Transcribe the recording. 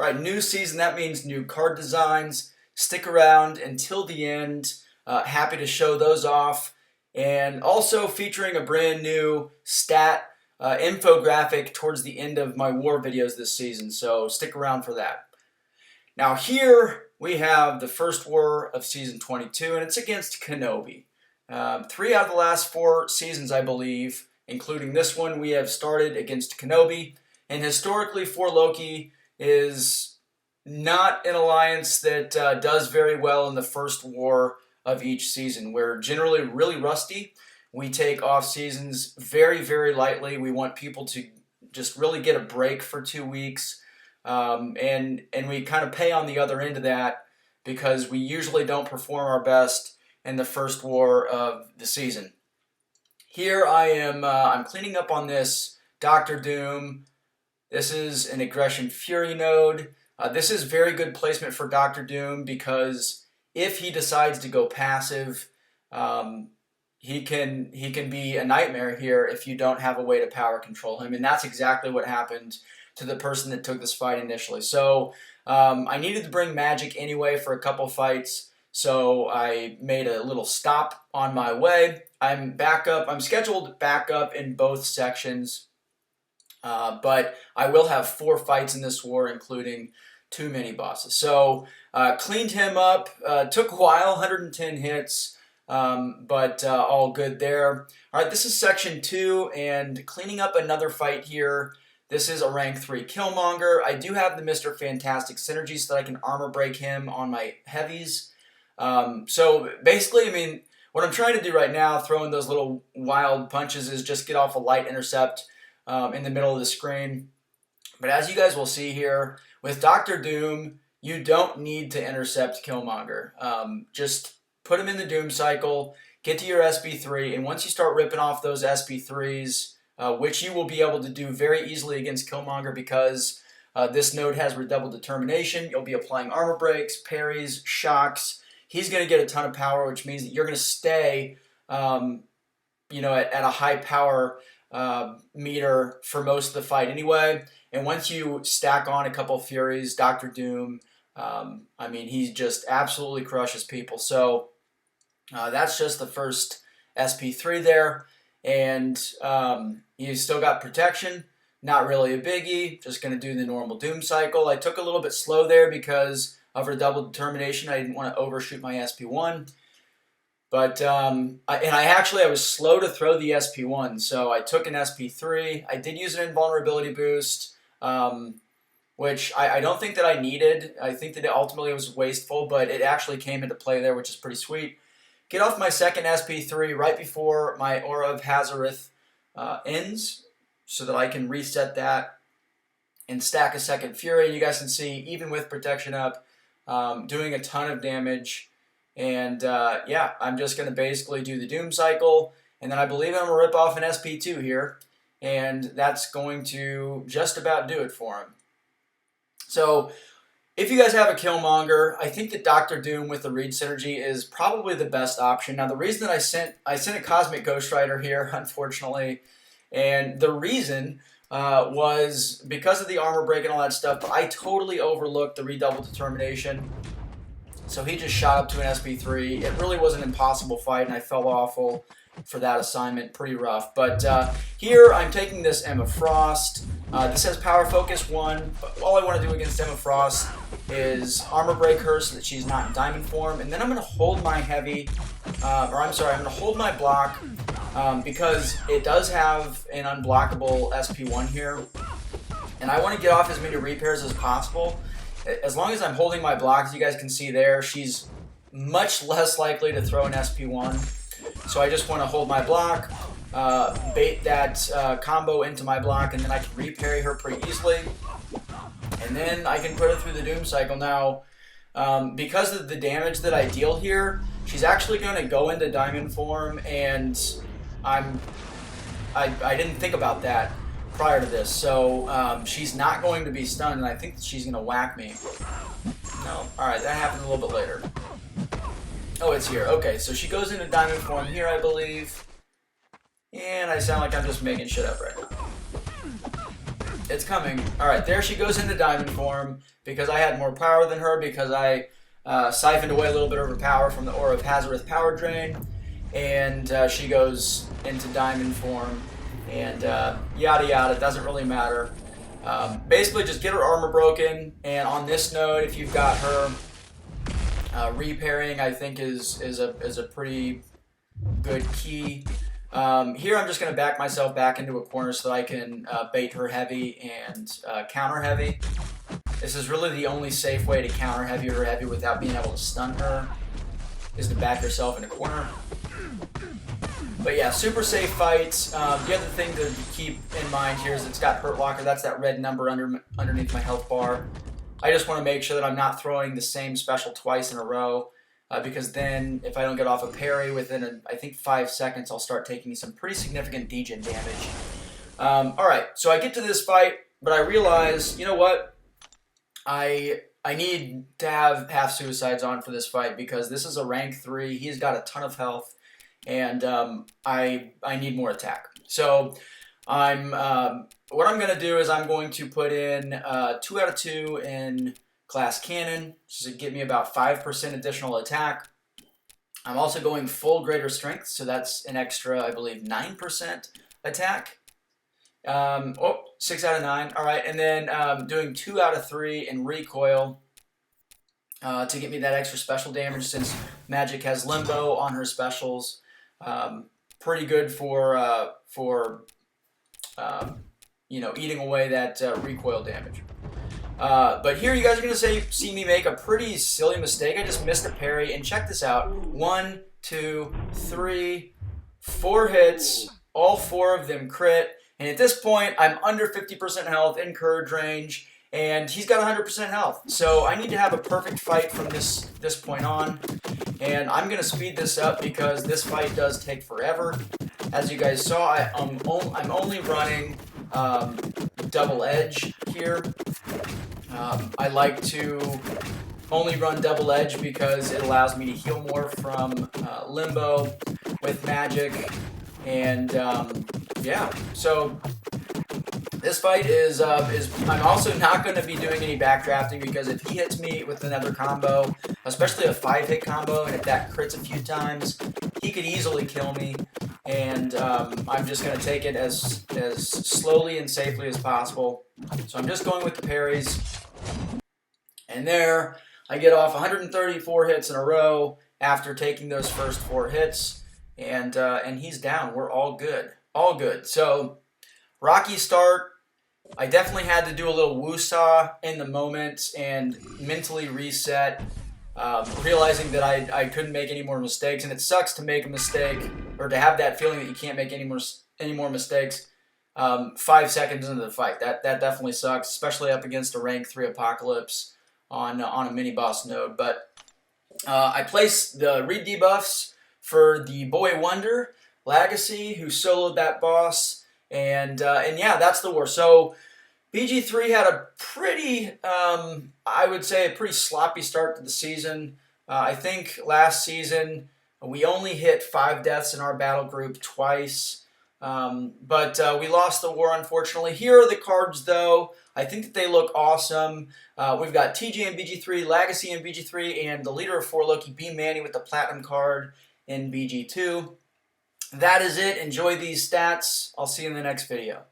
All right, new season, that means new card designs. Stick around until the end. Happy to show those off. And also featuring a brand new stat infographic towards the end of my war videos this season, so stick around for that. Now here we have the first war of season 22, and it's against Kenobi. 3 out of the last 4 seasons, I believe, including this one, we have started against Kenobi. And historically, for Loki is not an alliance that does very well in the first war of each season. We're generally really rusty. We take off seasons very, very lightly. We want people to just really get a break for 2 weeks. And we kind of pay on the other end of that because we usually don't perform our best in the first war of the season. Here I am, I'm cleaning up on this Dr. Doom. This is an Aggression Fury node. This is very good placement for Dr. Doom because if he decides to go passive, he can be a nightmare here if you don't have a way to power control him. And that's exactly what happened to the person that took this fight initially. So I needed to bring Magik anyway for a couple fights. So I made a little stop on my way. I'm back up. I'm scheduled back up in both sections. But I will have 4 fights in this war, including 2 mini-bosses. So cleaned him up. Took a while, 110 hits. But all good there. All right, this is section 2, and cleaning up another fight here. This is a rank 3 Killmonger. I do have the Mr. Fantastic synergy so that I can armor break him on my heavies. So basically, I mean, what I'm trying to do right now, throwing those little wild punches, is just get off a light intercept in the middle of the screen. But as you guys will see here, with Dr. Doom, you don't need to intercept Killmonger. Just put him in the Doom cycle, get to your SB3, and once you start ripping off those SB3s, which you will be able to do very easily against Killmonger because this node has redoubled determination. You'll be applying armor breaks, parries, shocks. He's going to get a ton of power, which means that you're going to stay at a high power meter for most of the fight anyway. And once you stack on a couple Furies, Dr. Doom, I mean, he just absolutely crushes people. So that's just the first SP3 there. And you still got protection. Not really a biggie. Just going to do the normal Doom cycle. I took a little bit slow there because of redoubled determination. I didn't want to overshoot my SP1. But, I was slow to throw the SP1, so I took an SP3. I did use an invulnerability boost, which I don't think that I needed. I think that it ultimately was wasteful, but it actually came into play there, which is pretty sweet. Get off my second SP3 right before my Aura of Hazareth ends, so that I can reset that and stack a second Fury. You guys can see, even with protection up, doing a ton of damage. And yeah, I'm just going to basically do the Doom cycle, and then I believe I'm going to rip off an SP2 here, and that's going to just about do it for him. So if you guys have a Killmonger, I think that Dr. Doom with the Reed synergy is probably the best option. Now the reason that I sent a Cosmic Ghost Rider here, unfortunately, and the reason was because of the armor break and all that stuff, but I totally overlooked the redoubled determination. So he just shot up to an SB3. It really was an impossible fight, and I felt awful for that assignment. Pretty rough. But here I'm taking this Emma Frost. This has Power Focus 1. But all I want to do against Emma Frost is armor break her so that she's not in diamond form. And then I'm going to hold my heavy, I'm going to hold my block because it does have an unblockable SP1 here. And I want to get off as many repairs as possible. As long as I'm holding my blocks, you guys can see there, she's much less likely to throw an SP1. So I just want to hold my block, bait that combo into my block, and then I can reparry her pretty easily. And then I can put her through the Doom cycle. Now, because of the damage that I deal here, she's actually going to go into diamond form, and I didn't think about that prior to this, so she's not going to be stunned, and I think that she's going to whack me. No, alright, that happened a little bit later. Oh, it's here. Okay, so she goes into diamond form here, I believe. And I sound like I'm just making shit up right now. It's coming. All right, there she goes into diamond form because I had more power than her, because I siphoned away a little bit of her power from the Aura of Hazardous Power Drain, and she goes into diamond form, and yada yada, doesn't really matter. Basically, just get her armor broken, and on this node, if you've got her repairing, I think is a pretty good key. Here I'm just going to back myself back into a corner so that I can bait her heavy and counter heavy. This is really the only safe way to counter heavy her heavy without being able to stun her, is to back yourself in a corner. But yeah, super safe fights. The other thing to keep in mind here is it's got Hurt Locker. That's that red number underneath my health bar. I just want to make sure that I'm not throwing the same special twice in a row. Because then, if I don't get off a parry within, I think 5 seconds, I'll start taking some pretty significant degen damage. Alright, so I get to this fight, but I realize, you know what? I need to have half suicides on for this fight, because this is a rank 3, he's got a ton of health, and I need more attack. So, what I'm going to do is I'm going to put in 2 out of 2 in Glass Cannon, to get me about 5% additional attack. I'm also going full greater strength, so that's an extra, I believe, 9% attack. 6 out of 9. All right, and then doing 2 out of 3 in recoil to get me that extra special damage, since Magik has limbo on her specials. Pretty good for eating away that recoil damage. But here you guys are going to see me make a pretty silly mistake. I just missed a parry, and check this out. 1, 2, 3, 4 hits, all 4 of them crit, and at this point I'm under 50% health in courage range, and he's got 100% health. So I need to have a perfect fight from this point on, and I'm going to speed this up because this fight does take forever. As you guys saw, I'm only running double edge here. I like to only run double edge because it allows me to heal more from limbo with Magik, and yeah. So this fight is I'm also not going to be doing any backdrafting, because if he hits me with another combo, especially a 5-hit combo, and if that crits a few times, he could easily kill me. And I'm just going to take it as slowly and safely as possible. So I'm just going with the parries. And there, I get off 134 hits in a row after taking those first 4 hits. And he's down. We're all good. All good. So, rocky start. I definitely had to do a little woo-saw in the moment and mentally reset. Realizing that I couldn't make any more mistakes, and it sucks to make a mistake, or to have that feeling that you can't make any more mistakes 5 seconds into the fight. That definitely sucks, especially up against a rank 3 Apocalypse on a Miniboss node. But I placed the read debuffs for the Boy Wonder Legacy, who soloed that boss, and yeah, that's the war. So BG3 had a pretty, I would say, a pretty sloppy start to the season. I think last season we only hit 5 deaths in our battle group twice, but we lost the war, unfortunately. Here are the cards, though. I think that they look awesome. We've got TJ in BG3, Legacy in BG3, and the leader of 4 Loki, B Manny, with the Platinum card in BG2. That is it. Enjoy these stats. I'll see you in the next video.